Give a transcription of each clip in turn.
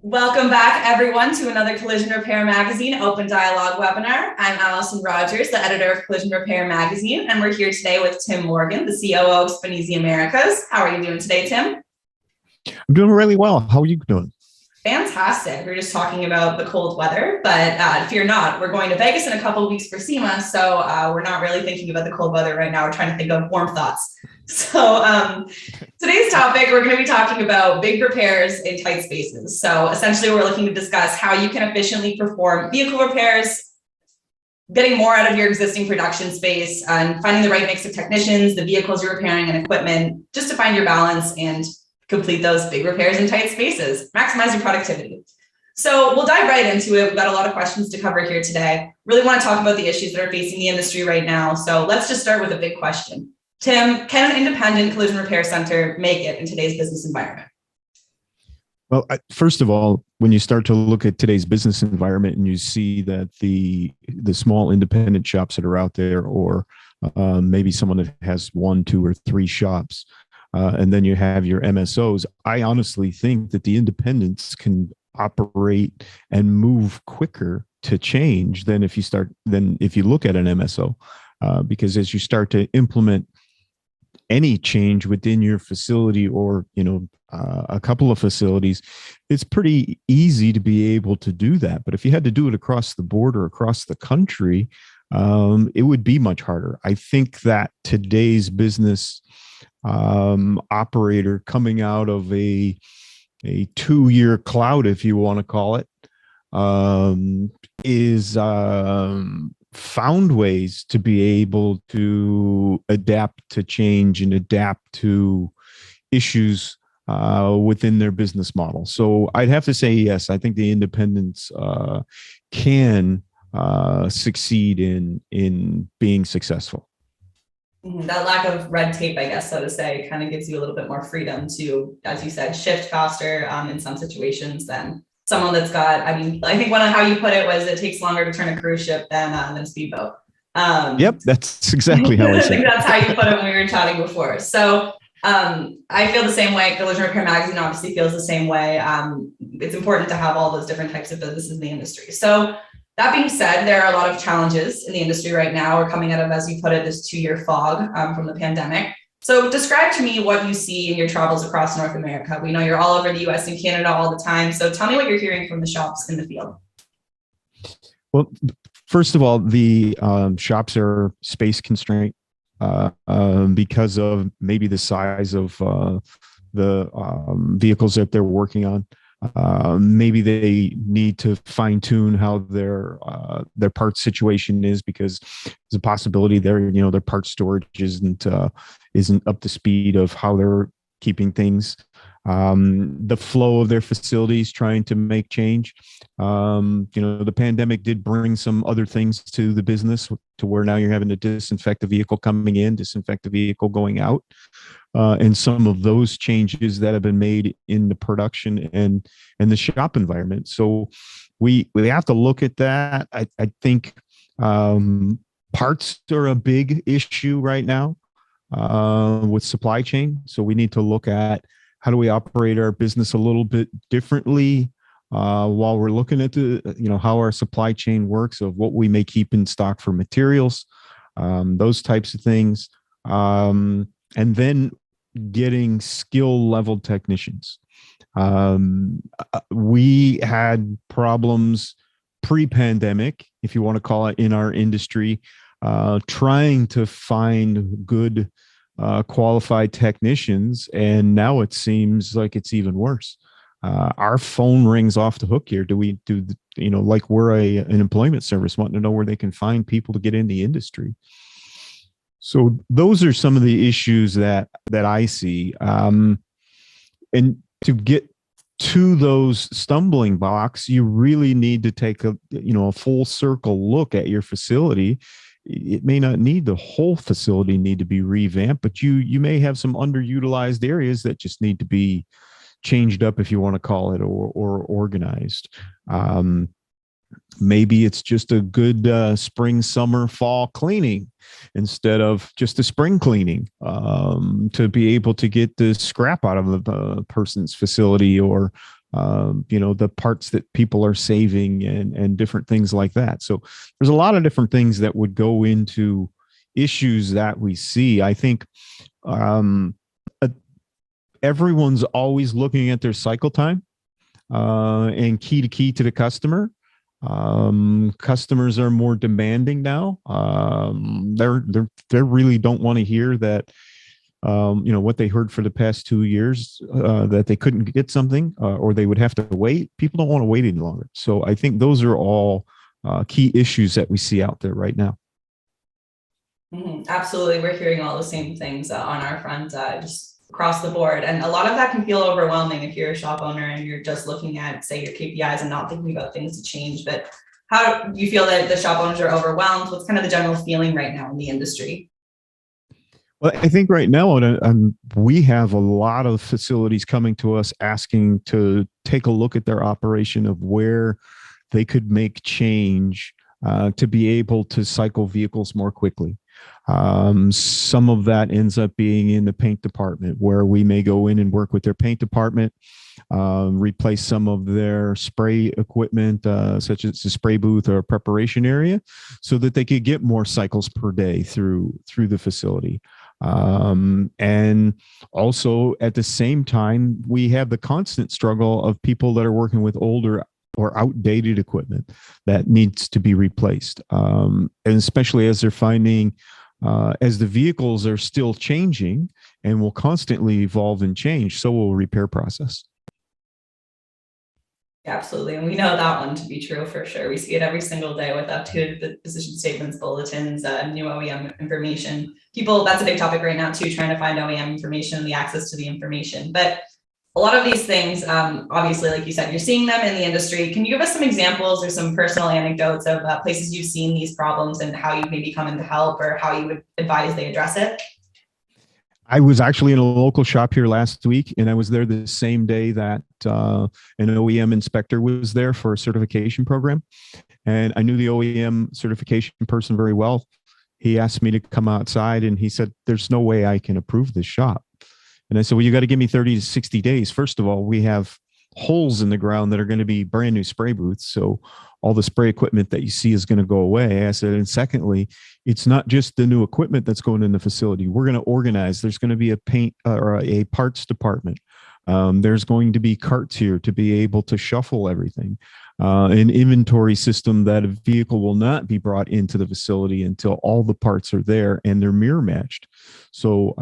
Welcome back, everyone, to another Collision Repair Magazine Open Dialogue webinar. I'm Allison Rogers, the editor of Collision Repair Magazine, and we're here today with Tim Morgan, the COO of Spinisi Americas. How are you doing today, Tim? I'm doing really well. How are you doing? Fantastic. We're just talking about the cold weather, but fear not, we're going to Vegas in a couple of weeks for SEMA, so we're not really thinking about the cold weather right now. We're trying to think of warm thoughts. So today's topic, we're going to be talking about big repairs in tight spaces. So essentially, we're looking to discuss how you can efficiently perform vehicle repairs, getting more out of your existing production space, and finding the right mix of technicians, the vehicles you're repairing, and equipment, just to find your balance and complete those big repairs in tight spaces, maximize your productivity. So we'll dive right into it. We've got a lot of questions to cover here today. Really want to talk about the issues that are facing the industry right now. So let's just start with a big question. Tim, can an independent collision repair center make it in today's business environment? Well, first of all, when you start to look at today's business environment and you see that the small independent shops that are out there, or maybe someone that has 1, 2, or 3 shops, and then you have your MSOs, I honestly think that the independents can operate and move quicker to change than if you look at an MSO, because as you start to implement any change within your facility, or a couple of facilities, it's pretty easy to be able to do that. But if you had to do it across the board or across the country, it would be much harder. I think that today's business operator coming out of a 2-year cloud, if you want to call it, is found ways to be able to adapt to change and adapt to issues within their business model. So I'd have to say, yes, I think the independents can succeed in being successful. That lack of red tape, I guess, so to say, kind of gives you a little bit more freedom to, as you said, shift faster in some situations than someone that's got, I think one of how you put it was it takes longer to turn a cruise ship than a speedboat. Yep, that's exactly how I I said think it. that's how you put it when we were chatting before. So I feel the same way. Collision Repair Magazine obviously feels the same way. It's important to have all those different types of businesses in the industry. So that being said, there are a lot of challenges in the industry right now. We're coming out of, as you put it, this 2-year fog from the pandemic. So describe to me what you see in your travels across North America. We know you're all over the US and Canada all the time. So tell me what you're hearing from the shops in the field. Well, first of all, the shops are space constrained because of maybe the size of the vehicles that they're working on. Maybe they need to fine tune how their parts situation is, because there's a possibility their part storage isn't up to speed of how they're keeping things. The flow of their facilities trying to make change. The pandemic did bring some other things to the business, to where now you're having to disinfect the vehicle coming in, disinfect the vehicle going out. And some of those changes that have been made in the production and the shop environment. So we have to look at that. I think parts are a big issue right now with supply chain. So we need to look at how do we operate our business a little bit differently while we're looking at how our supply chain works, of what we may keep in stock for materials, those types of things. And then getting skill level technicians. We had problems pre-pandemic, if you want to call it, in our industry, trying to find good qualified technicians, and now it seems like it's even worse. Our phone rings off the hook here. Like we're an employment service, wanting to know where they can find people to get in the industry. So those are some of the issues that I see. And to get to those stumbling blocks, you really need to take a full circle look at your facility. It may not need the whole facility need to be revamped, but you may have some underutilized areas that just need to be changed up, if you want to call it, or organized. Maybe it's just a good spring, summer, fall cleaning instead of just a spring cleaning, to be able to get the scrap out of the person's facility, or the parts that people are saving and different things like that. So there's a lot of different things that would go into issues that we see. I think um, uh, everyone's always looking at their cycle time and key to the customer. Customers are more demanding now. They really don't want to hear that what they heard for the past 2 years, that they couldn't get something, or they would have to wait. People don't want to wait any longer. So I think those are all key issues that we see out there right now. Absolutely. We're hearing all the same things on our front, just across the board. And a lot of that can feel overwhelming if you're a shop owner and you're just looking at, say, your KPIs and not thinking about things to change. But how do you feel that the shop owners are overwhelmed? What's kind of the general feeling right now in the industry? Well, I think right now we have a lot of facilities coming to us asking to take a look at their operation of where they could make change to be able to cycle vehicles more quickly. Some of that ends up being in the paint department, where we may go in and work with their paint department, replace some of their spray equipment, such as the spray booth or preparation area, so that they could get more cycles per day through the facility. And also at the same time, we have the constant struggle of people that are working with older or outdated equipment that needs to be replaced. And especially as they're finding, as the vehicles are still changing and will constantly evolve and change, so will repair process. Absolutely. And we know that one to be true for sure. We see it every single day with updated position statements, bulletins, new OEM information. People, that's a big topic right now too, trying to find OEM information and the access to the information. But a lot of these things, obviously, like you said, you're seeing them in the industry. Can you give us some examples or some personal anecdotes of places you've seen these problems and how you've maybe come in to help, or how you would advise they address it? I was actually in a local shop here last week, and I was there the same day that an OEM inspector was there for a certification program. And I knew the OEM certification person very well. He asked me to come outside, and he said, "There's no way I can approve this shop." And I said, "Well, you got to give me 30 to 60 days. First of all, we have holes in the ground that are going to be brand new spray booths. So all the spray equipment that you see is going to go away." I said, "And secondly, it's not just the new equipment that's going in the facility. We're going to organize. There's going to be a paint or a parts department. There's going to be carts here to be able to shuffle everything. An inventory system that a vehicle will not be brought into the facility until all the parts are there and they're mirror matched." So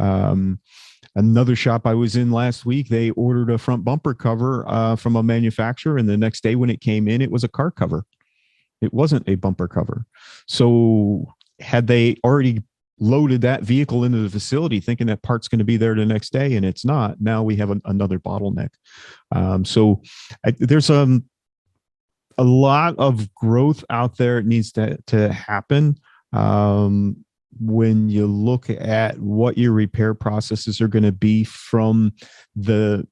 another shop I was in last week, they ordered a front bumper cover from a manufacturer, and the next day when it came in, it was a car cover. It wasn't a bumper cover. So had they already loaded that vehicle into the facility thinking that part's going to be there the next day, and it's not, now we have another bottleneck. There's a lot of growth out there. It needs to happen. When you look at what your repair processes are going to be from the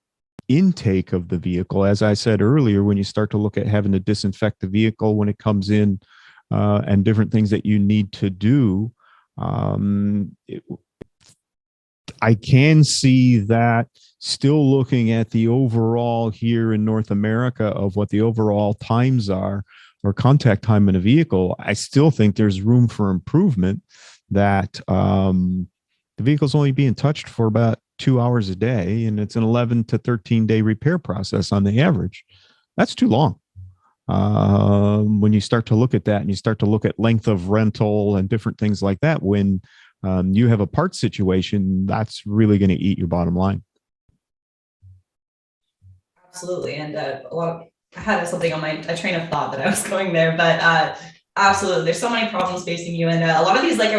intake of the vehicle, as I said earlier, when you start to look at having to disinfect the vehicle when it comes in, and different things that you need to do, I can see that still looking at the overall here in North America of what the overall times are, or contact time in a vehicle, I still think there's room for improvement, that the vehicle's only being touched for about 2 hours a day, and it's an 11 to 13 day repair process on the average. That's too long. When you start to look at that and you start to look at length of rental and different things like that, when you have a part situation, that's really going to eat your bottom line. Absolutely. And I had something on a train of thought that I was going there, but absolutely, there's so many problems facing you, and a lot of these, like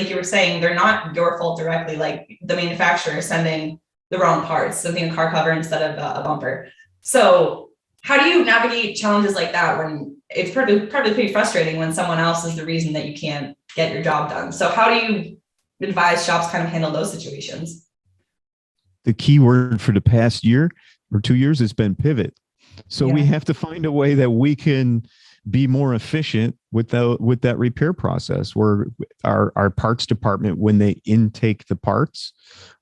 you were saying, they're not your fault directly. Like the manufacturer is sending the wrong parts, sending a car cover instead of a bumper. So how do you navigate challenges like that when it's probably pretty frustrating when someone else is the reason that you can't get your job done? So how do you advise shops kind of handle those situations? The key word for the past year or 2 years has been pivot. So we have to find a way that we can be more efficient with that repair process. Where our parts department, when they intake the parts,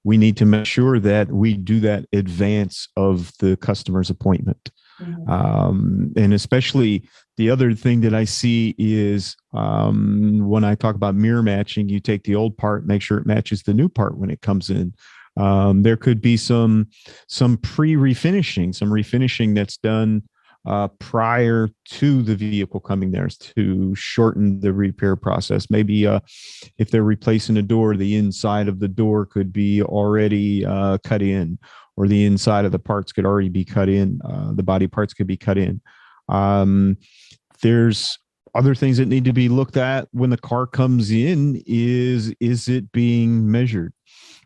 we need to make sure that we do that advance of the customer's appointment. And especially the other thing that I see is when I talk about mirror matching, you take the old part, make sure it matches the new part when it comes in. There could be some pre-refinishing, some refinishing that's done prior to the vehicle coming there to shorten the repair process. Maybe if they're replacing a door, the inside of the door could be already cut in, or the inside of the parts could already be cut in. The body parts could be cut in. There's other things that need to be looked at when the car comes in. Is it being measured?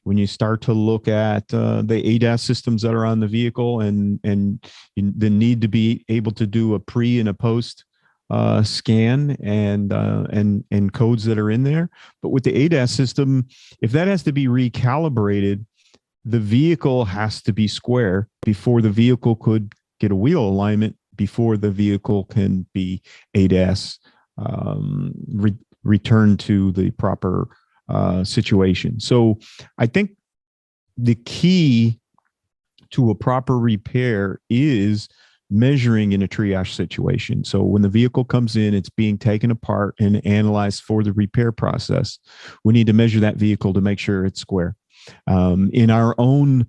When you start to look at the ADAS systems that are on the vehicle, and the need to be able to do a pre and a post scan and codes that are in there. But with the ADAS system, if that has to be recalibrated, the vehicle has to be square before the vehicle could get a wheel alignment, before the vehicle can be ADAS returned to the proper situation. So I think the key to a proper repair is measuring in a triage situation. So when the vehicle comes in, it's being taken apart and analyzed for the repair process. We need to measure that vehicle to make sure it's square. In our own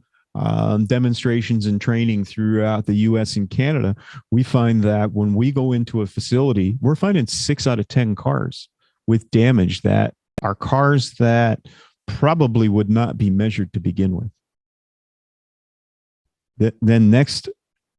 demonstrations and training throughout the US and Canada, we find that when we go into a facility, we're finding 6 out of 10 cars with damage that are cars that probably would not be measured to begin with. Then next,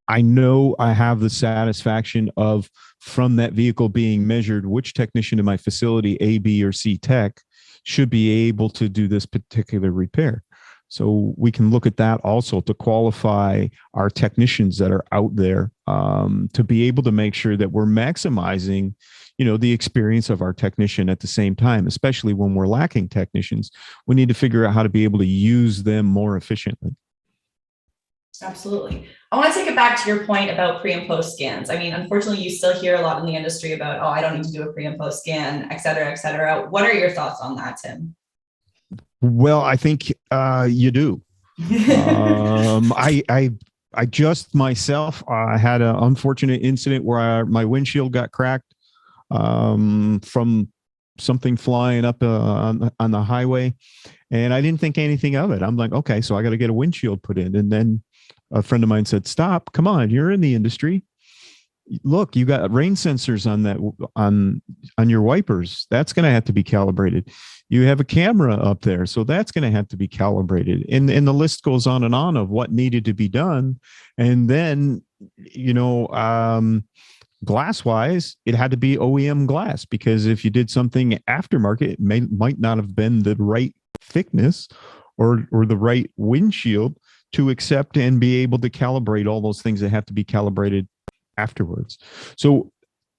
I know I have the satisfaction of, from that vehicle being measured, which technician in my facility, A, B, or C tech, should be able to do this particular repair. So we can look at that also to qualify our technicians that are out there, to be able to make sure that we're maximizing, the experience of our technician at the same time. Especially when we're lacking technicians, we need to figure out how to be able to use them more efficiently. Absolutely. I want to take it back to your point about pre and post scans. I mean, unfortunately, you still hear a lot in the industry about, oh, I don't need to do a pre and post scan, et cetera, et cetera. What are your thoughts on that, Tim? Well, I think you do. I just myself had an unfortunate incident where my windshield got cracked from something flying up on the highway, and I didn't think anything of it. I'm like, okay, so I got to get a windshield put in. And then a friend of mine said, "Stop! Come on, you're in the industry. Look, you got rain sensors on that on your wipers. That's going to have to be calibrated. You have a camera up there, so that's going to have to be calibrated." And the list goes on and on of what needed to be done. And then, glass wise, it had to be OEM glass, because if you did something aftermarket, it might not have been the right thickness or the right windshield to accept and be able to calibrate all those things that have to be calibrated afterwards. So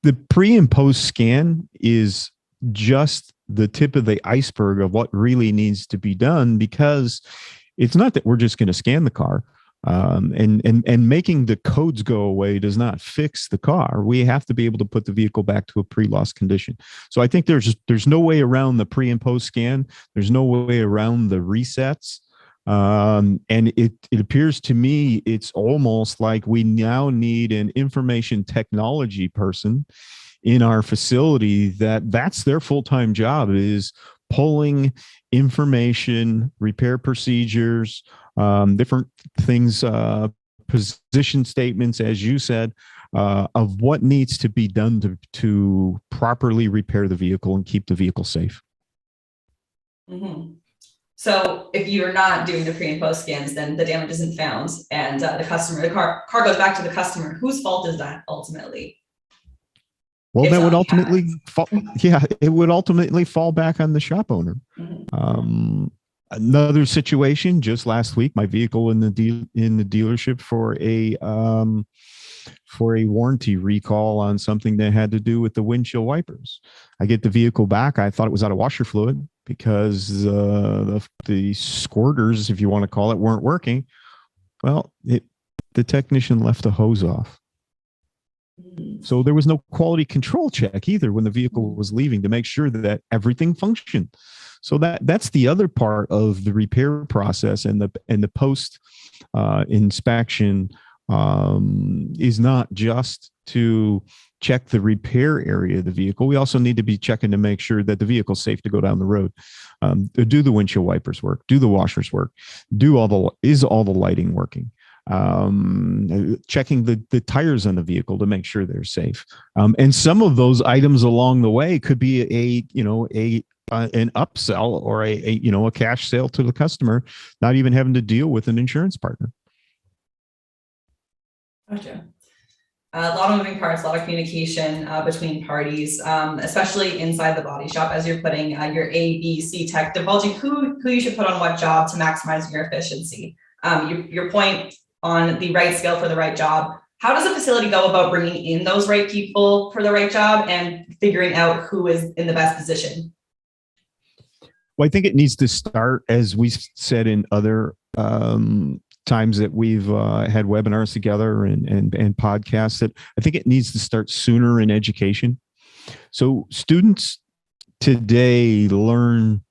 the pre and post scan is just the tip of the iceberg of what really needs to be done, because it's not that we're just going to scan the car. And making the codes go away does not fix the car. We have to be able to put the vehicle back to a pre-loss condition. So I think there's no way around the pre and post scan. There's no way around the resets. And it appears to me it's almost like we now need an information technology person in our facility that's their full-time job, is pulling information, repair procedures, different things, position statements, as you said, of what needs to be done to properly repair the vehicle and keep the vehicle safe. Mm-hmm. So if you're not doing the pre and post scans, then the damage isn't found, and the car goes back to the customer. Whose fault is that ultimately? Well, that would ultimately it would ultimately fall back on the shop owner. Mm-hmm. Another situation just last week, my vehicle in the dealership for a warranty recall on something that had to do with the windshield wipers. I get the vehicle back. I thought it was out of washer fluid because the squirters, if you want to call it, weren't working. Well, the technician left the hose off. So there was no quality control check either when the vehicle was leaving to make sure that everything functioned. So that's the other part of the repair process, and the post inspection is not just to check the repair area of the vehicle. We also need to be checking to make sure that the vehicle's safe to go down the road. Do the windshield wipers work? Do the washers work? Is all the lighting working? Checking the tires on the vehicle to make sure they're safe. And some of those items along the way could be an upsell or a cash sale to the customer, not even having to deal with an insurance partner. Gotcha. A lot of moving parts, a lot of communication between parties, especially inside the body shop as you're putting your A, B, C tech, divulging who you should put on what job to maximize your efficiency. Your point on the right skill for the right job. How does a facility go about bringing in those right people for the right job and figuring out who is in the best position? Well, I think it needs to start, as we said in other times that we've had webinars together and podcasts, that I think it needs to start sooner in education. So students today learn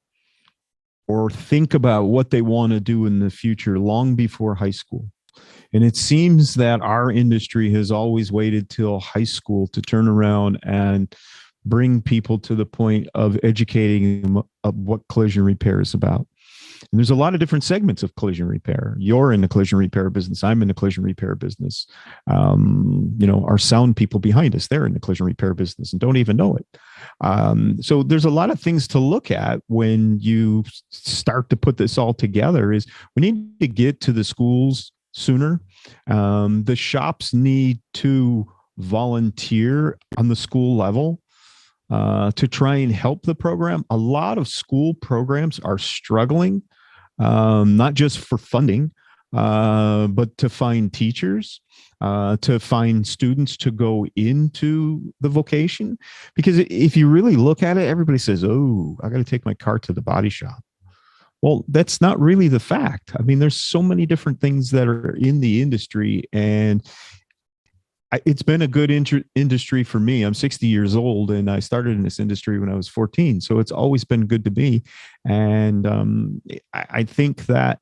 or think about what they want to do in the future long before high school. And it seems that our industry has always waited till high school to turn around and bring people to the point of educating them of what collision repair is about. And there's a lot of different segments of collision repair. You're in the collision repair business. I'm in the collision repair business. Our sound people behind us, they're in the collision repair business and don't even know it. So there's a lot of things to look at when you start to put this all together. Is we need to get to the schools sooner. The shops need to volunteer on the school level to try and help the program. A lot of school programs are struggling, not just for funding, but to find teachers, to find students to go into the vocation. Because if you really look at it, everybody says, oh, I got to take my car to the body shop. Well, that's not really the fact. I mean, there's so many different things that are in the industry, and it's been a good industry for me. I'm 60 years old and I started in this industry when I was 14. So it's always been good to me. And I think that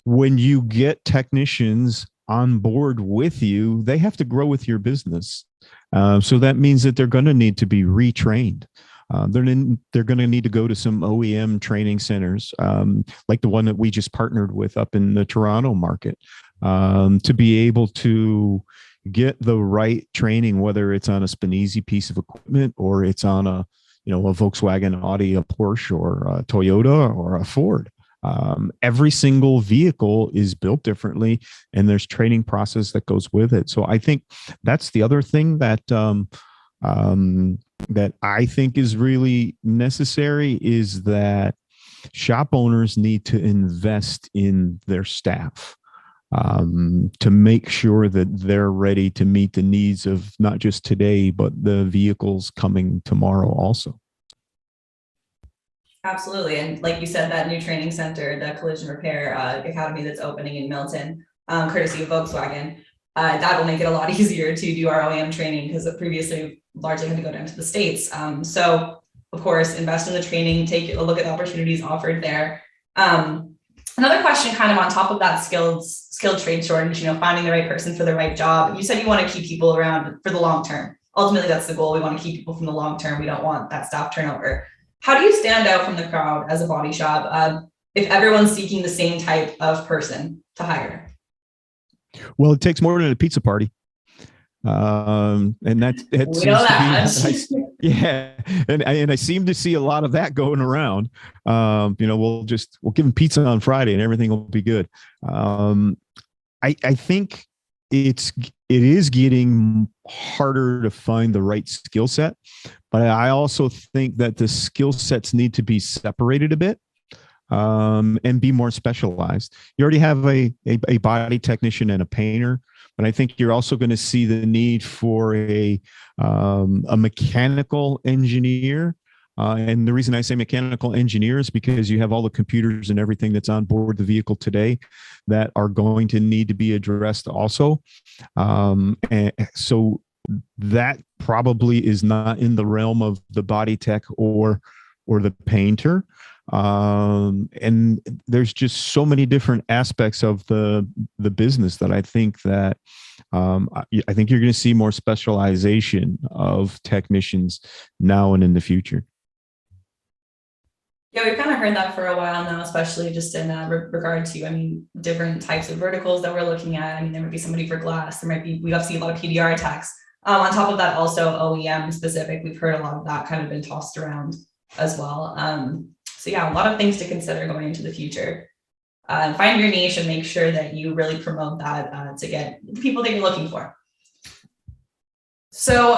when you get technicians on board with you, they have to grow with your business. So that means that they're going to need to be retrained. They're going to need to go to some OEM training centers, like the one that we just partnered with up in the Toronto market, to be able to get the right training, whether it's on a Spinisi piece of equipment or it's on a Volkswagen, Audi, a Porsche, or a Toyota, or a Ford. Every single vehicle is built differently, and there's training process that goes with it. So I think that's the other thing that that I think is really necessary, is that shop owners need to invest in their staff, to make sure that they're ready to meet the needs of not just today, but the vehicles coming tomorrow also. Absolutely. And like you said, that new training center, the collision repair academy that's opening in Milton, courtesy of Volkswagen, that will make it a lot easier to do our OEM training, because previously largely had to go down to the States. So of course, invest in the training, take a look at the opportunities offered there. Another question kind of on top of that skilled trade shortage, finding the right person for the right job. You said you want to keep people around for the long term. Ultimately, that's the goal. We want to keep people from the long term. We don't want that staff turnover. How do you stand out from the crowd as a body shop if everyone's seeking the same type of person to hire? Well, it takes more than a pizza party. And that seems to be, yeah. And I seem to see a lot of that going around. We'll give them pizza on Friday and everything will be good. I think it is getting harder to find the right skill set, but I also think that the skill sets need to be separated a bit, and be more specialized. You already have a body technician and a painter, but I think you're also going to see the need for a mechanical engineer. And the reason I say mechanical engineer is because you have all the computers and everything that's on board the vehicle today that are going to need to be addressed also. And so that probably is not in the realm of the body tech or the painter. And there's just so many different aspects of the business that I think that I think you're going to see more specialization of technicians now and in the future. Yeah, we've kind of heard that for a while now, especially just in regard to, I mean, different types of verticals that we're looking at. I mean, there might be somebody for glass. There might be, we obviously a lot of PDR attacks. On top of that, also OEM specific, we've heard a lot of that kind of been tossed around as well. So yeah, a lot of things to consider going into the future. Find your niche and make sure that you really promote that to get the people that you're looking for. So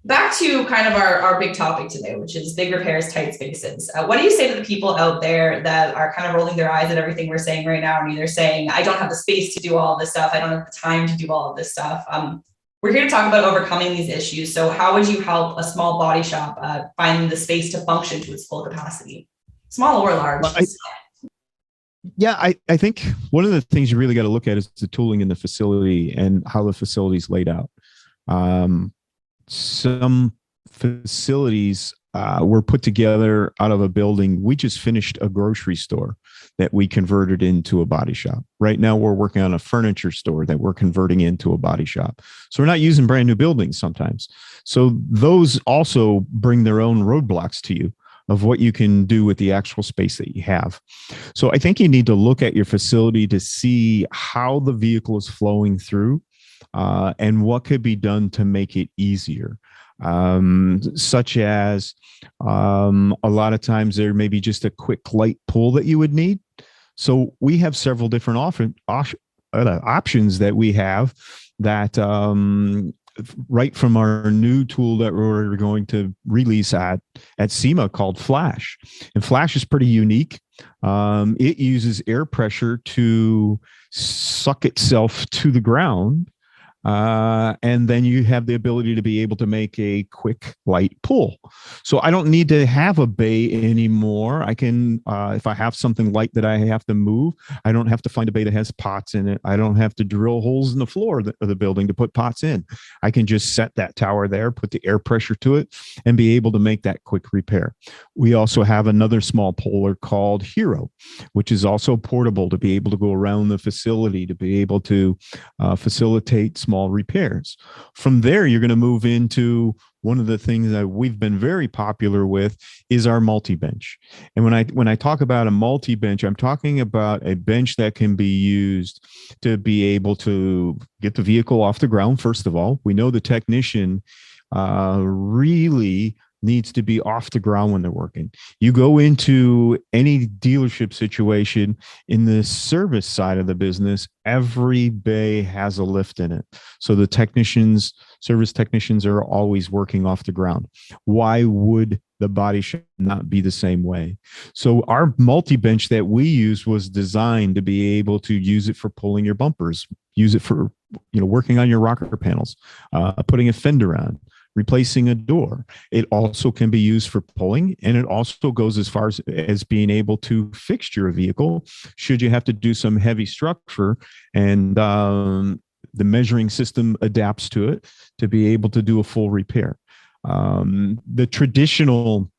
back to kind of our big topic today, which is big repairs, tight spaces. What do you say to the people out there that are kind of rolling their eyes at everything we're saying right now and either saying, I don't have the space to do all of this stuff, I don't have the time to do all of this stuff? We're here to talk about overcoming these issues. So how would you help a small body shop find the space to function to its full capacity, small or large? I think one of the things you really got to look at is the tooling in the facility and how the facility is laid out. Some facilities were put together out of a building. We just finished a grocery store that we converted into a body shop. Right now, we're working on a furniture store that we're converting into a body shop. So we're not using brand new buildings sometimes. So those also bring their own roadblocks to you of what you can do with the actual space that you have. So I think you need to look at your facility to see how the vehicle is flowing through and what could be done to make it easier. Such as a lot of times there may be just a quick light pull that you would need. So we have several different options that we have that right from our new tool that we're going to release at SEMA called Flash. And Flash is pretty unique. It uses air pressure to suck itself to the ground. And then you have the ability to be able to make a quick light pull. So I don't need to have a bay anymore. I can, if I have something light that I have to move, I don't have to find a bay that has pots in it. I don't have to drill holes in the floor of the building to put pots in. I can just set that tower there, put the air pressure to it, and be able to make that quick repair. We also have another small puller called Hero, which is also portable to be able to go around the facility, to be able to facilitate small repairs. From there, you're going to move into one of the things that we've been very popular with is our multi-bench. And when I talk about a multi-bench, I'm talking about a bench that can be used to be able to get the vehicle off the ground. First of all, we know the technician really needs to be off the ground when they're working. You go into any dealership situation in the service side of the business, every bay has a lift in it. So the service technicians are always working off the ground. Why would the body shop not be the same way? So our multi-bench that we use was designed to be able to use it for pulling your bumpers, use it for working on your rocker panels, putting a fender on, replacing a door. It also can be used for pulling, and it also goes as far as being able to fixture a vehicle should you have to do some heavy structure, and the measuring system adapts to it to be able to do a full repair. The traditional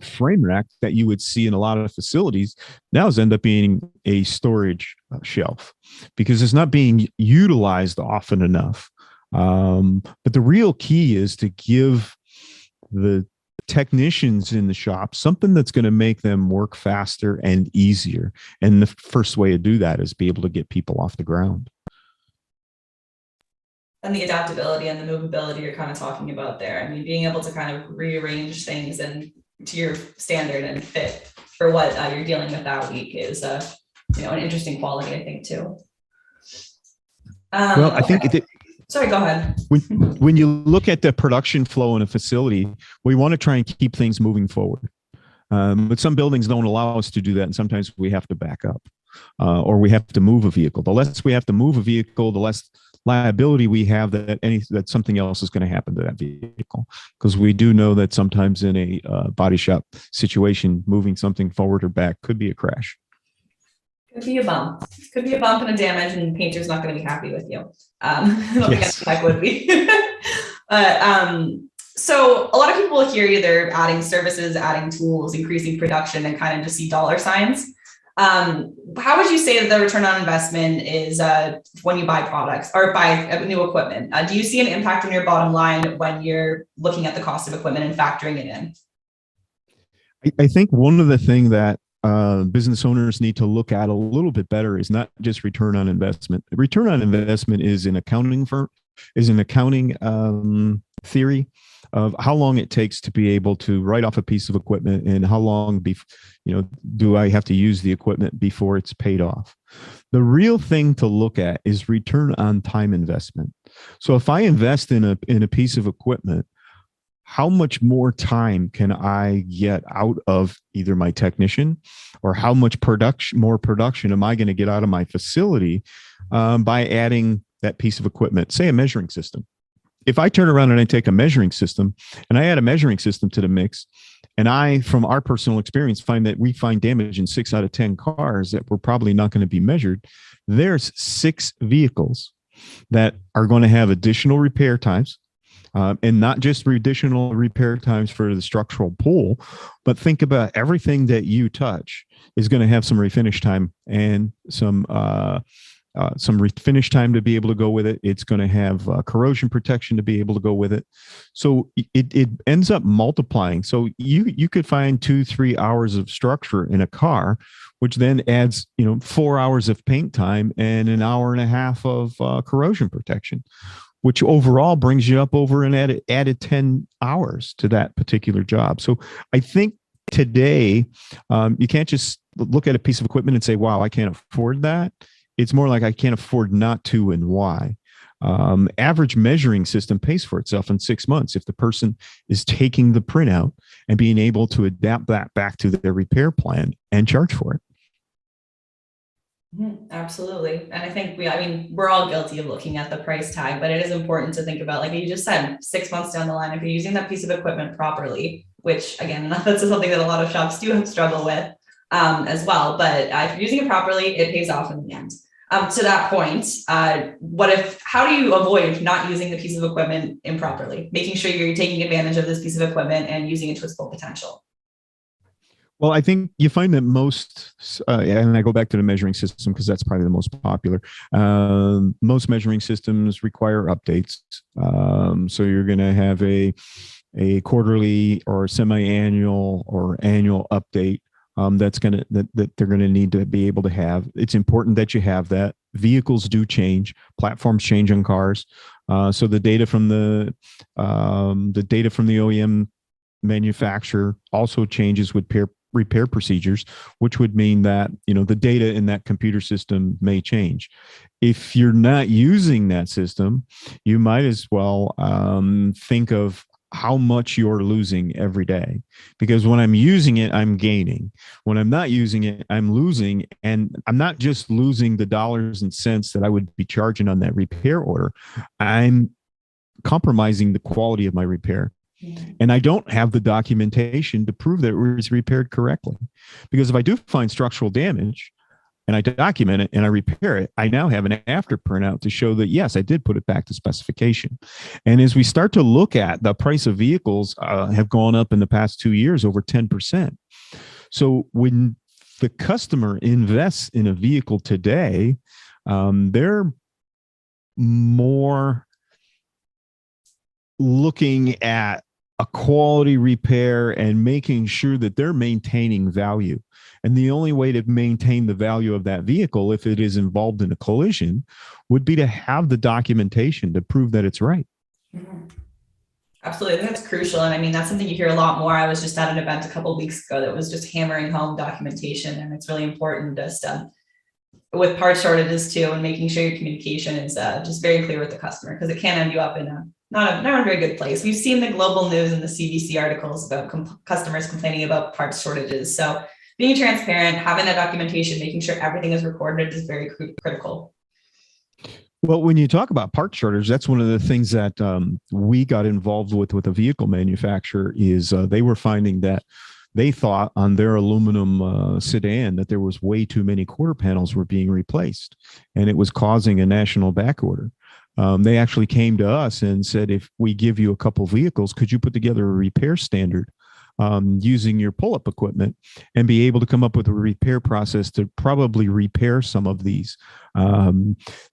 frame rack that you would see in a lot of facilities now has ended up being a storage shelf because it's not being utilized often enough. But the real key is to give the technicians in the shop something that's going to make them work faster and easier. And the first way to do that is be able to get people off the ground. And the adaptability and the movability you're kind of talking about there. I mean, being able to kind of rearrange things and to your standard and fit for what you're dealing with that week is an interesting quality, I think, too. Well, I think sorry, go ahead. When you look at the production flow in a facility, we want to try and keep things moving forward. But some buildings don't allow us to do that. And sometimes we have to back up or we have to move a vehicle. The less we have to move a vehicle, the less liability we have that something else is going to happen to that vehicle. Because we do know that sometimes in a body shop situation, moving something forward or back could be a crash. Could be a bump. Could be a bump and a damage, and the painter's not going to be happy with you. I don't think any tech would be. So a lot of people hear you, they're adding services, adding tools, increasing production, and kind of just see dollar signs. How would you say that the return on investment is when you buy products or buy new equipment? Do you see an impact on your bottom line when you're looking at the cost of equipment and factoring it in? I think one of the things that business owners need to look at a little bit better is not just return on investment. Return on investment is an accounting theory of how long it takes to be able to write off a piece of equipment and how long do I have to use the equipment before it's paid off. The real thing to look at is return on time investment. So if I invest in a piece of equipment, how much more time can I get out of either my technician, or how much more production am I going to get out of my facility by adding that piece of equipment, say a measuring system. If I turn around and I take a measuring system and I add a measuring system to the mix, and I, from our personal experience, find that we find damage in 6 out of 10 cars that were probably not going to be measured, there's 6 vehicles that are going to have additional repair times. And not just additional repair times for the structural pull, but think about everything that you touch is going to have some refinish time and some refinish time to be able to go with it. It's going to have corrosion protection to be able to go with it. So it ends up multiplying. So you could find 2-3 hours of structure in a car, which then adds 4 hours of paint time and an hour and a half of corrosion protection, which overall brings you up over an added 10 hours to that particular job. So I think today, you can't just look at a piece of equipment and say, wow, I can't afford that. It's more like I can't afford not to, and why. Average measuring system pays for itself in 6 months if the person is taking the printout and being able to adapt that back to their repair plan and charge for it. Absolutely. And I think we're all guilty of looking at the price tag, but it is important to think about, like you just said, 6 months down the line, if you're using that piece of equipment properly, which again, that's something that a lot of shops do struggle with as well. But if you're using it properly, it pays off in the end. To that point, how do you avoid not using the piece of equipment improperly, making sure you're taking advantage of this piece of equipment and using it to its full potential? Well, I think you find that most, and I go back to the measuring system because that's probably the most popular. Most measuring systems require updates. So you're going to have a quarterly or semi-annual or annual update that they're going to need to be able to have. It's important that you have that. Vehicles do change, platforms change on cars. So the data from the OEM manufacturer also changes with repair procedures, which would mean that the data in that computer system may change. If you're not using that system, you might as well think of how much you're losing every day, because when I'm using it, I'm gaining. When I'm not using it, I'm losing. And I'm not just losing the dollars and cents that I would be charging on that repair order. I'm compromising the quality of my repair. And I don't have the documentation to prove that it was repaired correctly. Because if I do find structural damage and I document it and I repair it, I now have an after printout to show that, yes, I did put it back to specification. And as we start to look at the price of vehicles have gone up in the past 2 years over 10%. So when the customer invests in a vehicle today, they're more looking at a quality repair and making sure that they're maintaining value. And the only way to maintain the value of that vehicle, if it is involved in a collision, would be to have the documentation to prove that it's right. Mm-hmm. Absolutely. I think that's crucial. And that's something you hear a lot more. I was just at an event a couple of weeks ago that was just hammering home documentation. And it's really important just with part shortages too, and making sure your communication is just very clear with the customer, because it can end you up in not a very good place. We've seen the global news and the CBC articles about customers complaining about parts shortages. So being transparent, having that documentation, making sure everything is recorded is very critical. Well, when you talk about part shortage, that's one of the things that we got involved with a vehicle manufacturer is they were finding that they thought on their aluminum sedan that there was way too many quarter panels were being replaced, and it was causing a national backorder. They actually came to us and said, if we give you a couple vehicles, could you put together a repair standard using your pull-up equipment and be able to come up with a repair process to probably repair some of these.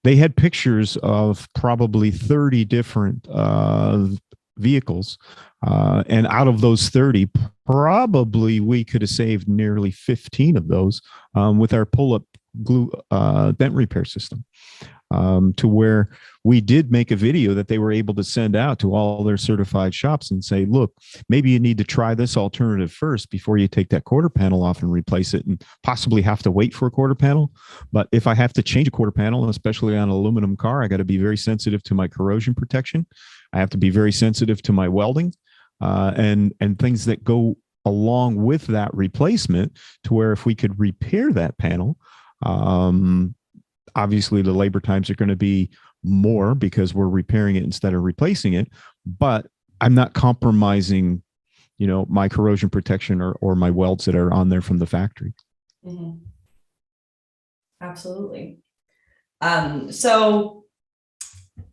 They had pictures of probably 30 different vehicles. And out of those 30, probably we could have saved nearly 15 of those with our pull-up glue dent repair system. To where we did make a video that they were able to send out to all their certified shops and say, look, maybe you need to try this alternative first before you take that quarter panel off and replace it, and possibly have to wait for a quarter panel. But if I have to change a quarter panel, especially on an aluminum car, I got to be very sensitive to my corrosion protection. I have to be very sensitive to my welding and things that go along with that replacement, to where if we could repair that panel, obviously the labor times are going to be more because we're repairing it instead of replacing it, but I'm not compromising, my corrosion protection or my welds that are on there from the factory. Mm-hmm. Absolutely. So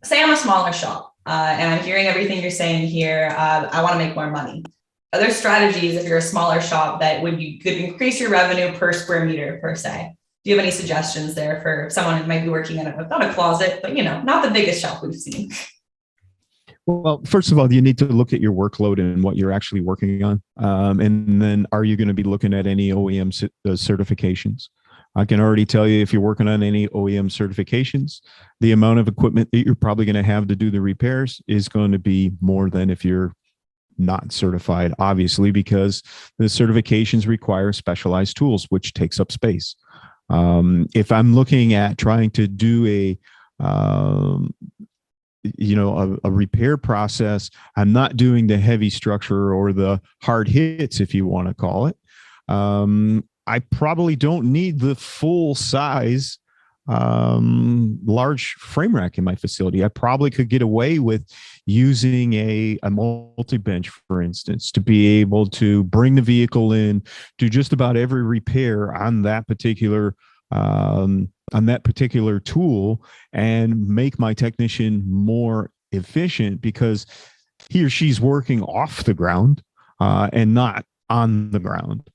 say I'm a smaller shop and I'm hearing everything you're saying here. I want to make more money. Are there strategies, if you're a smaller shop, that could increase your revenue per square meter per se? Do you have any suggestions there for someone who might be working in not a closet, but not the biggest shop we've seen? Well, first of all, you need to look at your workload and what you're actually working on. And then are you going to be looking at any OEM certifications? I can already tell you, if you're working on any OEM certifications, the amount of equipment that you're probably going to have to do the repairs is going to be more than if you're not certified, obviously, because the certifications require specialized tools, which takes up space. If I'm looking at trying to do a repair process, I'm not doing the heavy structure or the hard hits, if you want to call it. I probably don't need the full size large frame rack in my facility. I probably could get away with using a multi-bench, for instance, to be able to bring the vehicle in, do just about every repair on that particular tool, and make my technician more efficient, because he or she's working off the ground and not on the ground.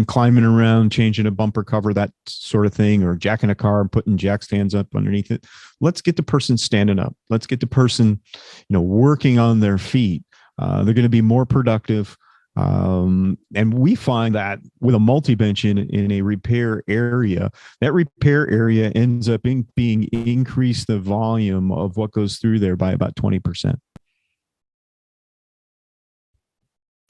Climbing around, changing a bumper cover, that sort of thing, or jacking a car and putting jack stands up underneath it. Let's get the person standing up. Let's get the person, working on their feet. They're going to be more productive. And we find that with a multi-bench in a repair area, that repair area ends up being increase the volume of what goes through there by about 20%.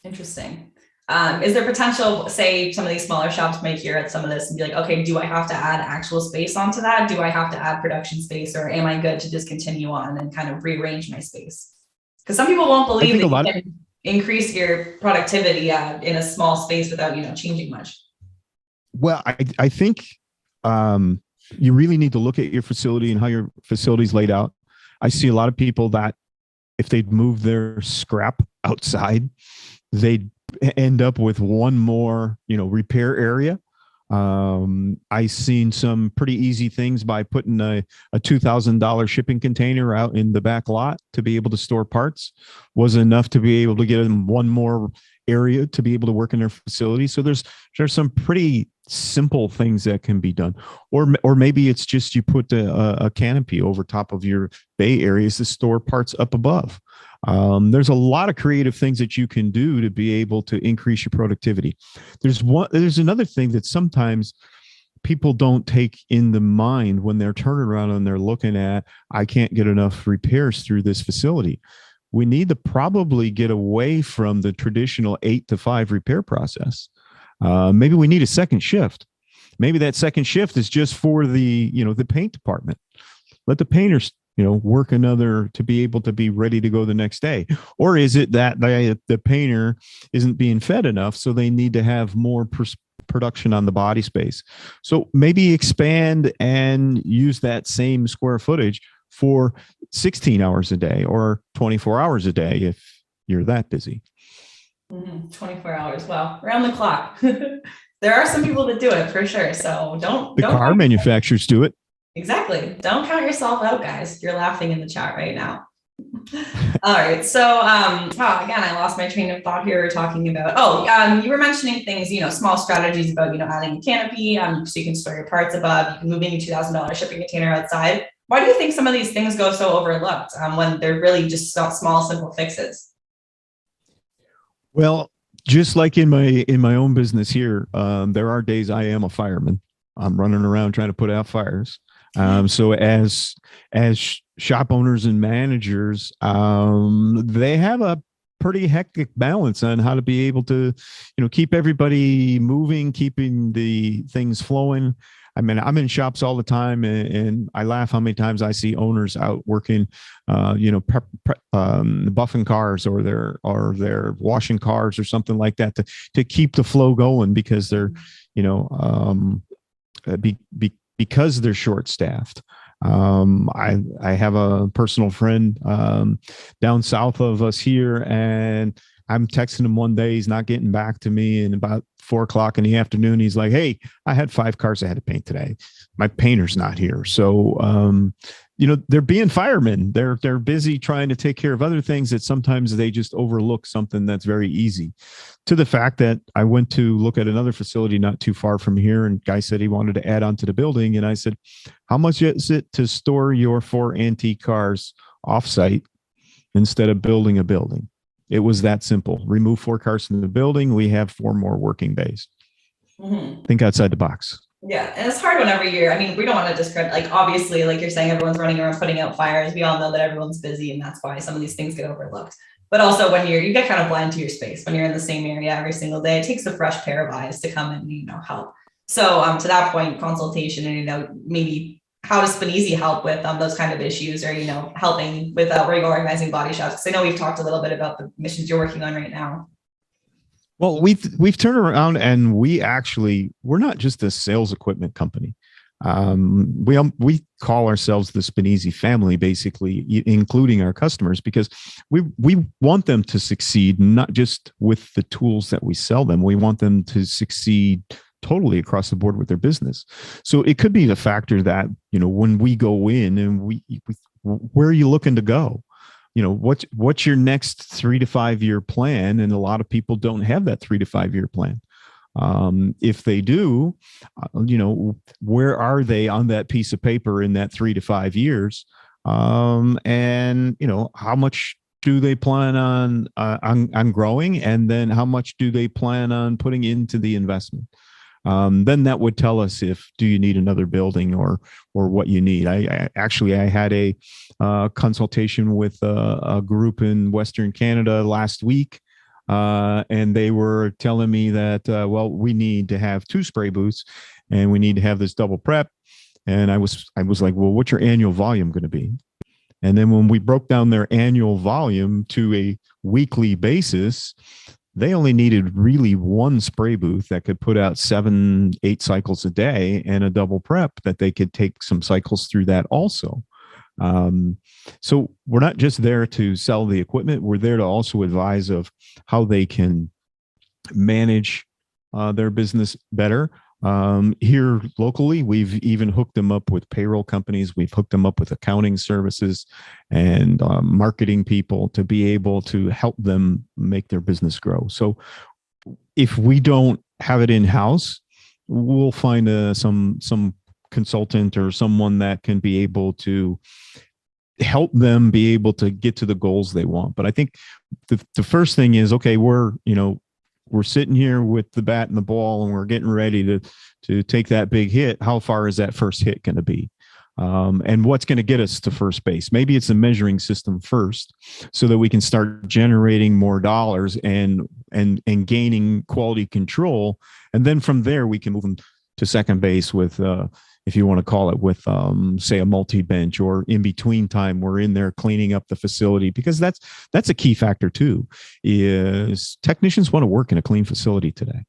Interesting. Is there potential, say some of these smaller shops might hear at some of this and be like, okay, do I have to add actual space onto that? Do I have to add production space, or am I good to just continue on and kind of rearrange my space? Because some people won't believe that you can increase your productivity in a small space without, changing much. Well, I think you really need to look at your facility and how your facility is laid out. I see a lot of people that if they'd move their scrap outside, they'd end up with one more, repair area. I seen some pretty easy things by putting a $2,000 shipping container out in the back lot to be able to store parts was enough to be able to get them one more area to be able to work in their facility. So there's some pretty simple things that can be done, or maybe it's just you put a canopy over top of your bay areas to store parts up above. There's a lot of creative things that you can do to be able to increase your productivity. There's another thing that sometimes people don't take in the mind when they're turning around and they're looking at, I can't get enough repairs through this facility. We need to probably get away from the traditional 8 to 5 repair process. Maybe we need a second shift. Maybe that second shift is just for the paint department. Let the painters, work another to be able to be ready to go the next day. Or is it that the painter isn't being fed enough, so they need to have more production on the body space? So maybe expand and use that same square footage for 16 hours a day or 24 hours a day if you're that busy. 24 hours. Wow. Around the clock. There are some people that do it for sure. So The don't car count manufacturers do it. exactly. Don't count yourself out, guys. You're laughing in the chat right now. All right. So, wow, again, I lost my train of thought here. We're talking about, you were mentioning things, small strategies about, adding a canopy, so you can store your parts above, you can moving a $2,000 shipping container outside. Why do you think some of these things go so overlooked when they're really just small, simple fixes? Well, just like in my own business here, there are days I am a fireman. I'm running around trying to put out fires. So as shop owners and managers, they have a pretty hectic balance on how to be able to, keep everybody moving, keeping the things flowing. I mean, I'm in shops all the time, and I laugh how many times I see owners out working, buffing cars, or they're washing cars or something like that to keep the flow going, because they're, because they're short staffed. I have a personal friend down south of us here, and I'm texting him one day. He's not getting back to me. And about 4 o'clock in the afternoon, he's like, "Hey, I had 5 cars I had to paint today. My painter's not here." So, they're being firemen. They're busy trying to take care of other things that sometimes they just overlook something that's very easy. To the fact that I went to look at another facility not too far from here, and guy said he wanted to add on to the building. And I said, "How much is it to store your 4 antique cars offsite instead of building a building?" It was that simple. Remove 4 cars from the building. We have 4 more working days. Think outside the box. Yeah, and it's hard whenever we don't want to discredit, like, obviously, like you're saying, everyone's running around putting out fires. We all know that everyone's busy, and that's why some of these things get overlooked. But also when you get kind of blind to your space, when you're in the same area every single day, it takes a fresh pair of eyes to come and, help. So to that point, consultation and, maybe how does Spineezy help with those kind of issues, or, helping with reorganizing body shops? Because I know we've talked a little bit about the missions you're working on right now. Well, we've turned around, and we're not just a sales equipment company. We call ourselves the Spineezy family, basically, including our customers, because we want them to succeed, not just with the tools that we sell them. We want them to succeed totally across the board with their business. So it could be the factor that, when we go in and where are you looking to go? What's your next 3 to 5 year plan? And a lot of people don't have that 3 to 5 year plan. If they do, where are they on that piece of paper in that 3 to 5 years? And how much do they plan on growing? And then how much do they plan on putting into the investment? Then that would tell us do you need another building or what you need. I had a consultation with a group in Western Canada last week, and they were telling me that we need to have 2 spray booths, and we need to have this double prep. And I was like, well, what's your annual volume going to be? And then when we broke down their annual volume to a weekly basis, they only needed really 1 spray booth that could put out 7-8 cycles a day, and a double prep that they could take some cycles through that also. So we're not just there to sell the equipment. We're there to also advise of how they can manage their business better. Here locally, we've even hooked them up with payroll companies. We've hooked them up with accounting services and marketing people to be able to help them make their business grow. So if we don't have it in-house, we'll find some consultant or someone that can be able to help them be able to get to the goals they want. But I think the first thing is, okay, we're sitting here with the bat and the ball, and we're getting ready to take that big hit. How far is that first hit going to be? And what's going to get us to first base? Maybe it's a measuring system first, so that we can start generating more dollars and gaining quality control. And then from there, we can move them to second base with, if you want to call it, with, say, a multi-bench, or in between time, we're in there cleaning up the facility, because that's a key factor too, is technicians want to work in a clean facility today.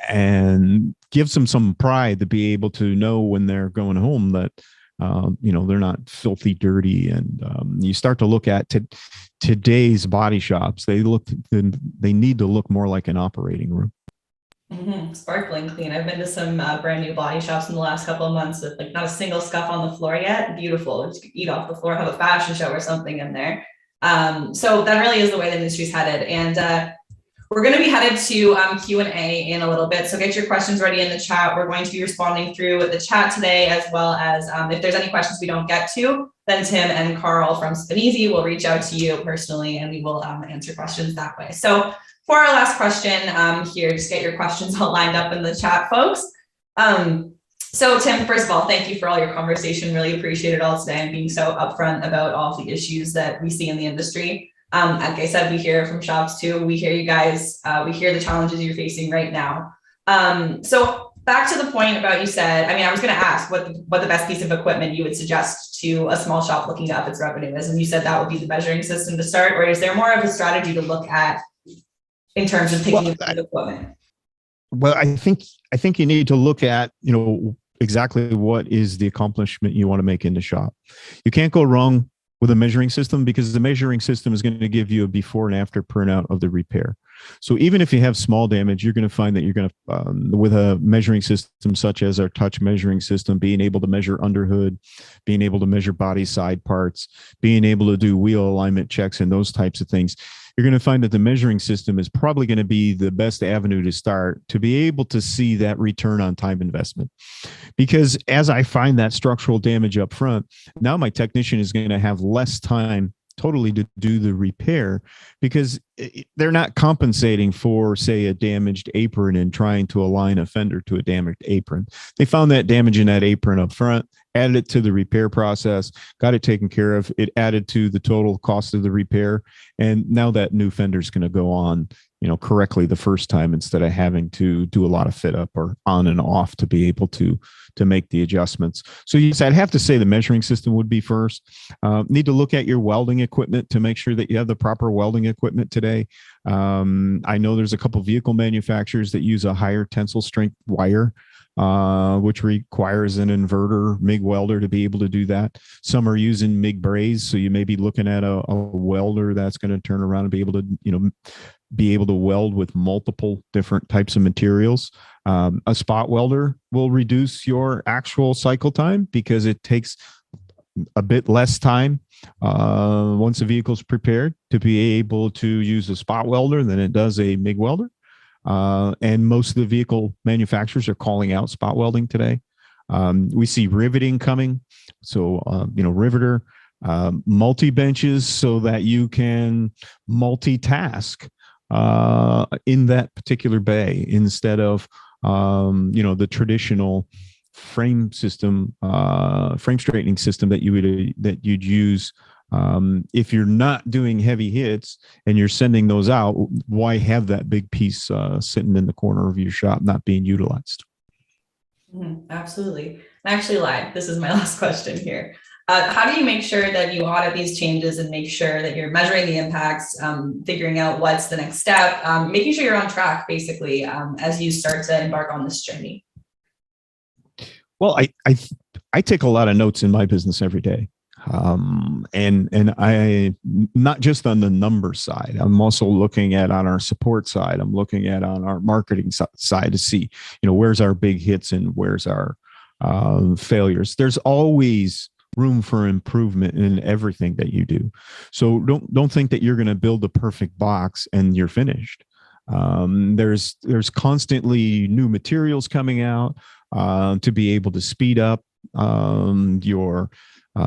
And gives them some pride to be able to know when they're going home that they're not filthy dirty. And you start to look at today's body shops, they need to look more like an operating room. Sparkling clean. I've been to some brand new body shops in the last couple of months with like not a single scuff on the floor yet. Beautiful. Just eat off the floor, have a fashion show or something in there. So that really is the way the industry's headed. And we're going to be headed to Q&A in a little bit. So get your questions ready in the chat. We're going to be responding through the chat today, as well as if there's any questions we don't get to, then Tim and Carl from Speneasy will reach out to you personally, and we will answer questions that way. So for our last question here, just get your questions all lined up in the chat, folks. So Tim, first of all, thank you for all your conversation. Really appreciate it all today and being so upfront about all the issues that we see in the industry. Like I said, we hear from shops too. We hear you guys. We hear the challenges you're facing right now. So back to the point about you said, I was going to ask what the best piece of equipment you would suggest to a small shop looking to up its revenue is. And you said that would be the measuring system to start, or is there more of a strategy to look at in terms of picking up the equipment? Well, I think you need to look at, exactly what is the accomplishment you want to make in the shop. You can't go wrong with a measuring system, because the measuring system is going to give you a before and after printout of the repair. So even if you have small damage, you're going to find that you're going to, with a measuring system such as our touch measuring system, being able to measure underhood, being able to measure body side parts, being able to do wheel alignment checks and those types of things, you're going to find that the measuring system is probably going to be the best avenue to start to be able to see that return on time investment. Because as I find that structural damage up front, now my technician is going to have less time totally to do the repair, because they're not compensating for, say, a damaged apron and trying to align a fender to a damaged apron. They found that damage in that apron up front, added it to the repair process, got it taken care of. It added to the total cost of the repair. And now that new fender is going to go on, correctly the first time, instead of having to do a lot of fit up or on and off to be able to make the adjustments. So yes, I'd have to say the measuring system would be first. Need to look at your welding equipment to make sure that you have the proper welding equipment today. I know there's a couple of vehicle manufacturers that use a higher tensile strength wire, which requires an inverter MIG welder to be able to do that. Some are using MIG braze, so you may be looking at a welder that's going to turn around and be able to weld with multiple different types of materials. A spot welder will reduce your actual cycle time, because it takes a bit less time once the vehicle's prepared to be able to use a spot welder than it does a MIG welder. And most of the vehicle manufacturers are calling out spot welding today. We see riveting coming. So, riveter, multi-benches, so that you can multitask in that particular bay, instead of, the traditional frame system, frame straightening system that you'd use. If you're not doing heavy hits and you're sending those out, why have that big piece sitting in the corner of your shop not being utilized? Absolutely. I actually lied. This is my last question here. How do you make sure that you audit these changes and make sure that you're measuring the impacts, figuring out what's the next step, making sure you're on track, basically, as you start to embark on this journey? Well, I take a lot of notes in my business every day. And I, not just on the number side, I'm also looking at on our support side, I'm looking at on our marketing side to see, where's our big hits and where's our failures. There's always room for improvement in everything that you do. So don't think that you're going to build the perfect box and you're finished. There's constantly new materials coming out to be able to speed up your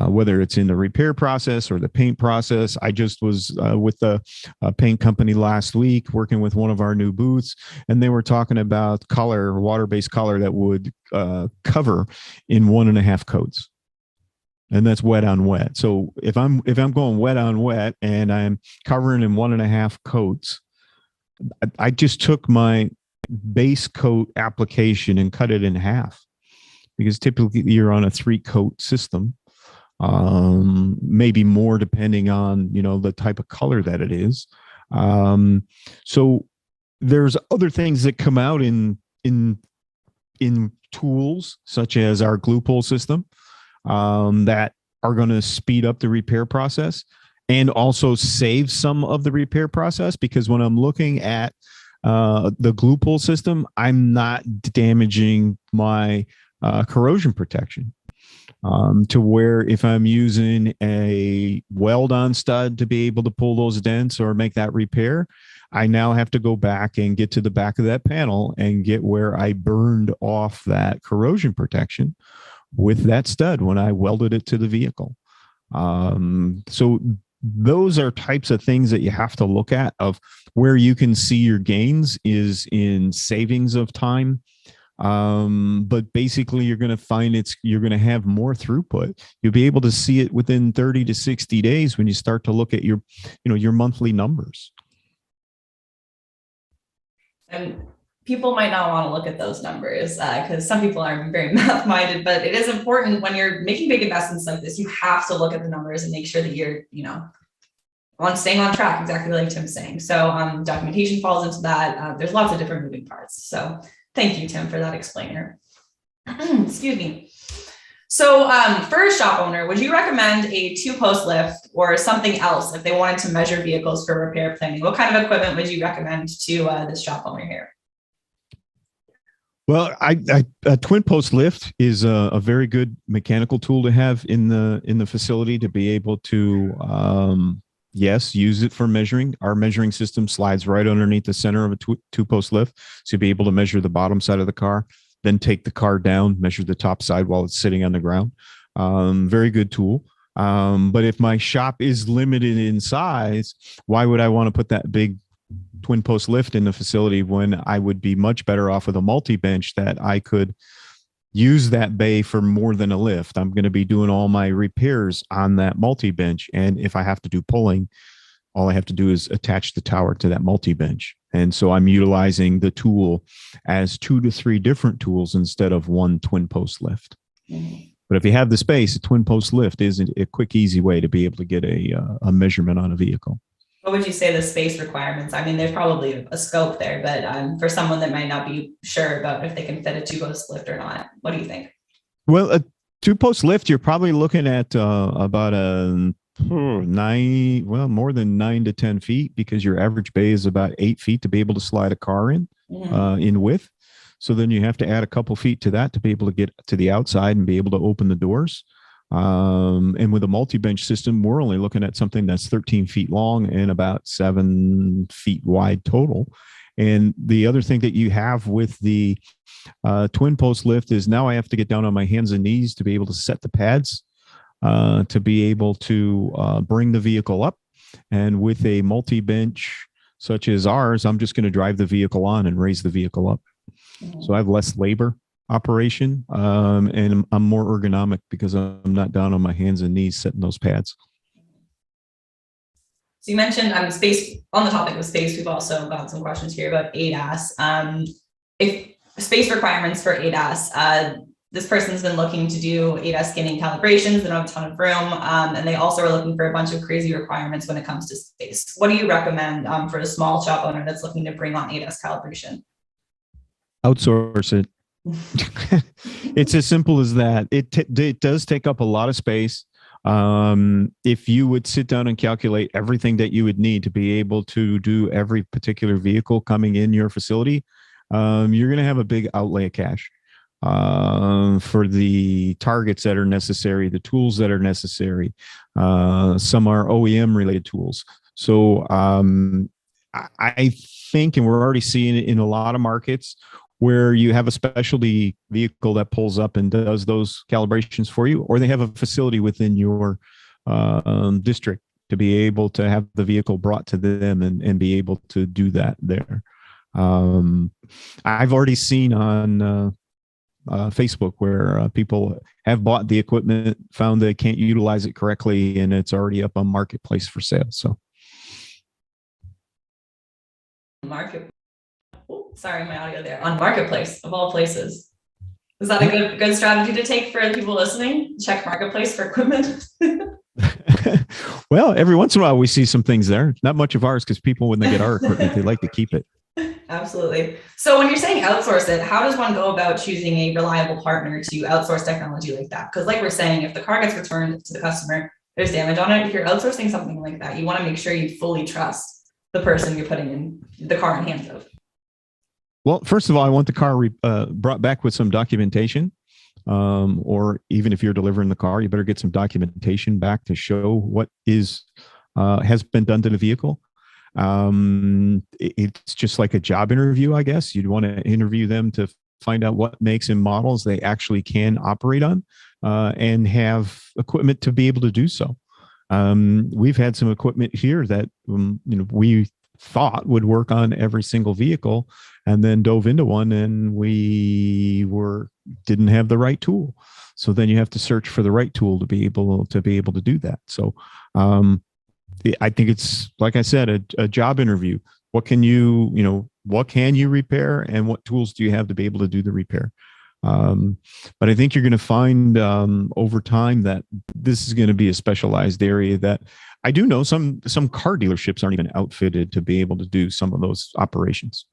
whether it's in the repair process or the paint process. I just was with the paint company last week working with one of our new booths, and they were talking about color, water-based color that would cover in 1.5 coats. And that's wet on wet. So if I'm going wet on wet and I'm covering in 1.5 coats, I just took my base coat application and cut it in half, because typically you're on a 3-coat system. Maybe more depending on, the type of color that it is. So there's other things that come out in tools, such as our glue pull system. that are going to speed up the repair process and also save some of the repair process, because when I'm looking at the glue pull system, I'm not damaging my corrosion protection. To where if I'm using a weld-on stud to be able to pull those dents or make that repair, I now have to go back and get to the back of that panel and get where I burned off that corrosion protection with that stud when I welded it to the vehicle. So those are types of things that you have to look at, of where you can see your gains is in savings of time. But basically you're going to find you're going to have more throughput. You'll be able to see it within 30 to 60 days when you start to look at your monthly numbers. And people might not want to look at those numbers because some people aren't very math-minded, but it is important when you're making big investments like this. You have to look at the numbers and make sure that you're, staying on track, exactly like Tim's saying. So documentation falls into that. There's lots of different moving parts. So thank you, Tim, for that explainer. Excuse me. So for a shop owner, would you recommend a 2-post lift or something else if they wanted to measure vehicles for repair planning? What kind of equipment would you recommend to this shop owner here? Well, a twin post lift is a very good mechanical tool to have in the facility to be able to, yes, use it for measuring. Our measuring system slides right underneath the center of a two-post lift. So you'll be able to measure the bottom side of the car, then take the car down, measure the top side while it's sitting on the ground. Very good tool. But if my shop is limited in size, why would I want to put that big twin post lift in the facility when I would be much better off with a multi-bench that I could use that bay for more than a lift? I'm going to be doing all my repairs on that multi-bench. And if I have to do pulling, all I have to do is attach the tower to that multi-bench. And so I'm utilizing the tool as 2 to 3 different tools instead of one twin post lift. Mm-hmm. But if you have the space, a twin post lift is a quick, easy way to be able to get a measurement on a vehicle. What would you say the space requirements? I mean, there's probably a scope there, but for someone that might not be sure about if they can fit a 2-post lift or not, what do you think? Well, a 2-post lift, you're probably looking at about more than 9 to 10 feet, because your average bay is about 8 feet to be able to slide a car in, mm-hmm. In width. So then you have to add a couple feet to that to be able to get to the outside and be able to open the doors. And with a multi-bench system, we're only looking at something that's 13 feet long and about 7 feet wide total. And the other thing that you have with the twin post lift is now I have to get down on my hands and knees to be able to set the pads, to be able to bring the vehicle up. And with a multi-bench such as ours, I'm just going to drive the vehicle on and raise the vehicle up. Mm-hmm. So I have less labor operation, and I'm more ergonomic because I'm not down on my hands and knees setting those pads. So you mentioned space. On the topic of space, we've also got some questions here about ADAS. If space requirements for ADAS, this person's been looking to do ADAS scanning calibrations. They don't have a ton of room, and they also are looking for a bunch of crazy requirements when it comes to space. What do you recommend for a small shop owner that's looking to bring on ADAS calibration? Outsource it. It's as simple as that. It does take up a lot of space. If you would sit down and calculate everything that you would need to be able to do every particular vehicle coming in your facility, you're going to have a big outlay of cash for the targets that are necessary, the tools that are necessary. Some are OEM related tools. So I think, and we're already seeing it in a lot of markets, where you have a specialty vehicle that pulls up and does those calibrations for you, or they have a facility within your district to be able to have the vehicle brought to them and be able to do that there. I've already seen on Facebook where people have bought the equipment, found they can't utilize it correctly, and it's already up on Marketplace for sale. So Sorry, my audio there. On Marketplace, of all places. Is that a good strategy to take for people listening? Check Marketplace for equipment? Well, every once in a while we see some things there. Not much of ours, because people, when they get our equipment, they like to keep it. Absolutely. So when you're saying outsource it, how does one go about choosing a reliable partner to outsource technology like that? Because like we're saying, if the car gets returned to the customer, there's damage on it. If you're outsourcing something like that, you want to make sure you fully trust the person you're putting in the car in hands of. Well, first of all, I want the car brought back with some documentation. Or even if you're delivering the car, you better get some documentation back to show what has been done to the vehicle. It's just like a job interview, I guess. You'd want to interview them to find out what makes and models they actually can operate on, and have equipment to be able to do so. We've had some equipment here that we thought would work on every single vehicle, and then dove into one, and we didn't have the right tool. So then you have to search for the right tool to be able to do that. So I think it's, like I said, a job interview. What can what can you repair, and what tools do you have to be able to do the repair? But I think you're going to find over time that this is going to be a specialized area that I do know some car dealerships aren't even outfitted to be able to do some of those operations.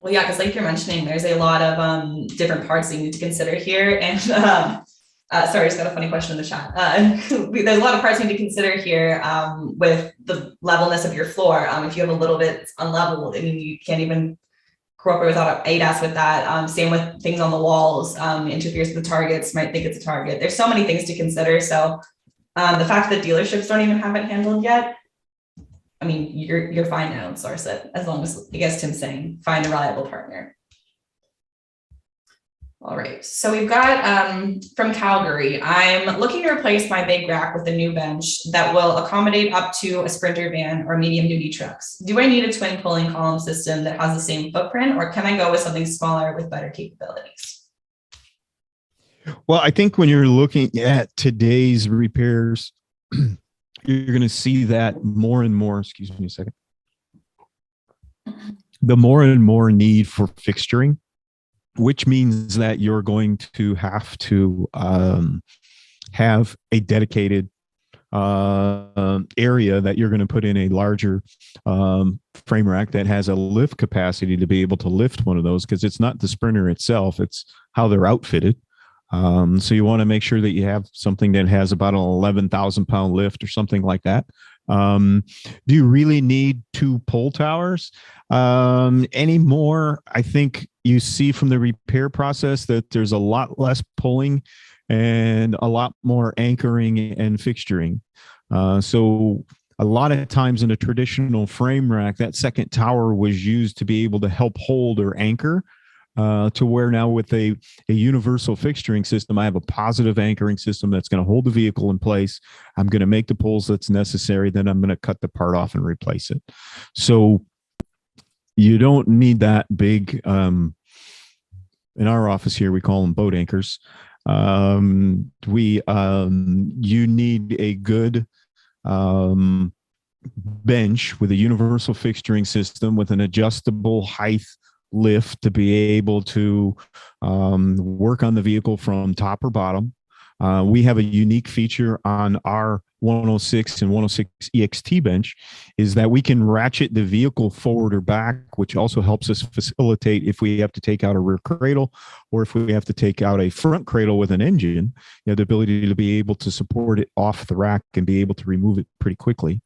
Well, yeah, because like you're mentioning, there's a lot of different parts that you need to consider here. And sorry, I just got a funny question in the chat. There's a lot of parts you need to consider here with the levelness of your floor. If you have a little bit unlevel, I mean, you can't even cooperate without ADAS with that. Same with things on the walls, interferes with the targets, might think it's a target. There's so many things to consider. So the fact that dealerships don't even have it handled yet, I mean, you're fine to outsource it, as long as, I guess Tim's saying, find a reliable partner. All right, so we've got from Calgary, I'm looking to replace my big rack with a new bench that will accommodate up to a Sprinter van or medium duty trucks. Do I need a twin pulling column system that has the same footprint, or can I go with something smaller with better capabilities? Well, I think when you're looking at today's repairs, you're going to see that more and more, excuse me a second, the more and more need for fixturing, which means that you're going to have to have a dedicated area that you're going to put in a larger frame rack that has a lift capacity to be able to lift one of those, because it's not the Sprinter itself, it's how they're outfitted. So you want to make sure that you have something that has about an 11,000 pound lift or something like that. Do you really need two pull towers anymore? I think you see from the repair process that there's a lot less pulling and a lot more anchoring and fixturing. So a lot of times in a traditional frame rack, that second tower was used to be able to help hold or anchor. To where now with a universal fixturing system, I have a positive anchoring system that's going to hold the vehicle in place. I'm going to make the pulls that's necessary. Then I'm going to cut the part off and replace it. So you don't need that big. In our office here, we call them boat anchors. You need a good bench with a universal fixturing system with an adjustable height lift to be able to work on the vehicle from top or bottom. We have a unique feature on our 106 and 106 EXT bench is that we can ratchet the vehicle forward or back, which also helps us facilitate if we have to take out a rear cradle or if we have to take out a front cradle with an engine, you have the ability to be able to support it off the rack and be able to remove it pretty quickly.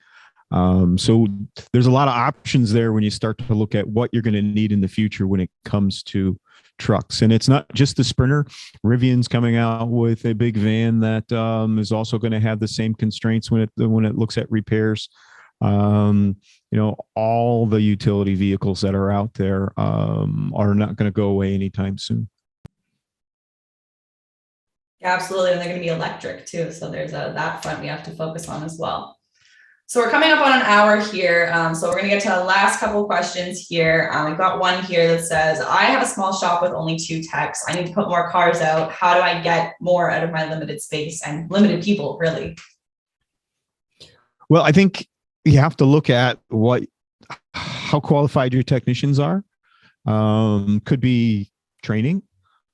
So there's a lot of options there when you start to look at what you're going to need in the future when it comes to trucks. And it's not just the Sprinter. Rivian's coming out with a big van that is also going to have the same constraints when it looks at repairs. All the utility vehicles that are out there are not going to go away anytime soon. Yeah, absolutely. And they're going to be electric too. So there's that front we have to focus on as well. So we're coming up on an hour here. So we're going to get to the last couple of questions here. We've got one here that says, I have a small shop with only 2 techs. I need to put more cars out. How do I get more out of my limited space and limited people, really? Well, I think you have to look at how qualified your technicians are. Could be training,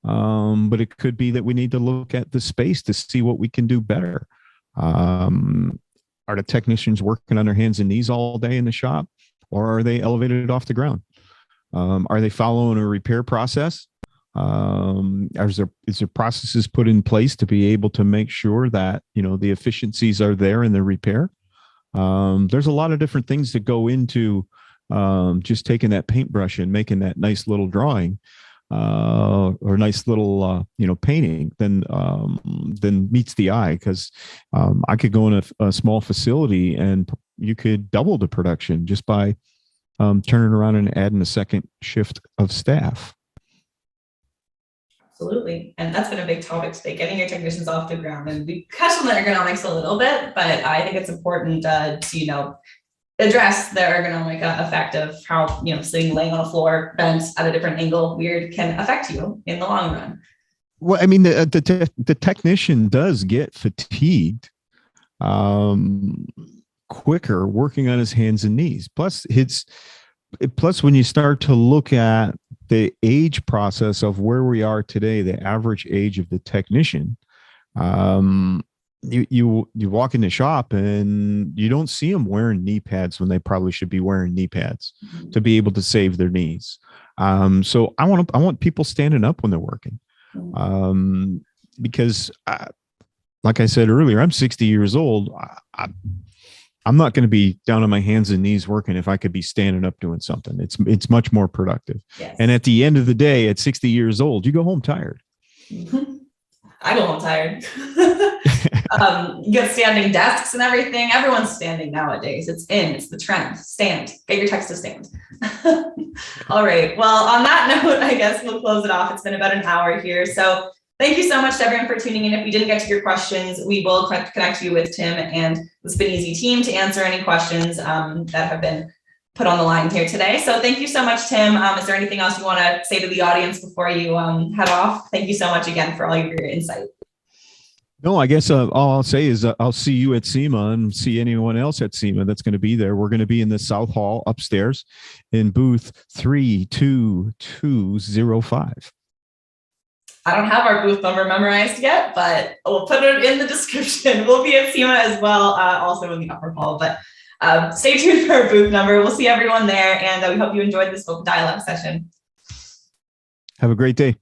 but it could be that we need to look at the space to see what we can do better. Are the technicians working on their hands and knees all day in the shop? or are they elevated off the ground? Are they following a repair process? Is there processes put in place to be able to make sure that, the efficiencies are there in the repair? There's a lot of different things that go into just taking that paintbrush and making that nice little drawing or nice little painting than meets the eye. Because I could go in a small facility and you could double the production just by turning around and adding a second shift of staff. Absolutely. And that's been a big topic today, getting your technicians off the ground. And we touched on the ergonomics a little bit, but I think it's important to, address the ergonomic effect of how, sitting, laying on a floor, bent at a different angle, weird, can affect you in the long run. Well, I mean, the technician does get fatigued quicker working on his hands and knees. Plus when you start to look at the age process of where we are today, the average age of the technician, you walk in the shop and you don't see them wearing knee pads when they probably should be wearing knee pads to be able to save their knees. So I want people standing up when they're working, because like I said earlier, I'm 60 years old. I'm not going to be down on my hands and knees working if I could be standing up doing something. It's much more productive. Yes. And at the end of the day, at 60 years old, you go home tired. I go home tired. You get standing desks and everything. Everyone's standing nowadays. It's the trend. Stand. Get your text to stand. All right. Well, on that note, I guess we'll close it off. It's been about an hour here. So thank you so much to everyone for tuning in. If we didn't get to your questions, we will connect you with Tim and the Spin Easy team to answer any questions that have been put on the line here today. So thank you so much, Tim. Is there anything else you want to say to the audience before you head off? Thank you so much again for all your insight. No, I guess all I'll say is I'll see you at SEMA and see anyone else at SEMA that's going to be there. We're going to be in the South Hall upstairs in booth 32205. I don't have our booth number memorized yet, but we'll put it in the description. We'll be at SEMA as well, also in the upper hall, but stay tuned for our booth number. We'll see everyone there, and we hope you enjoyed this dialogue session. Have a great day.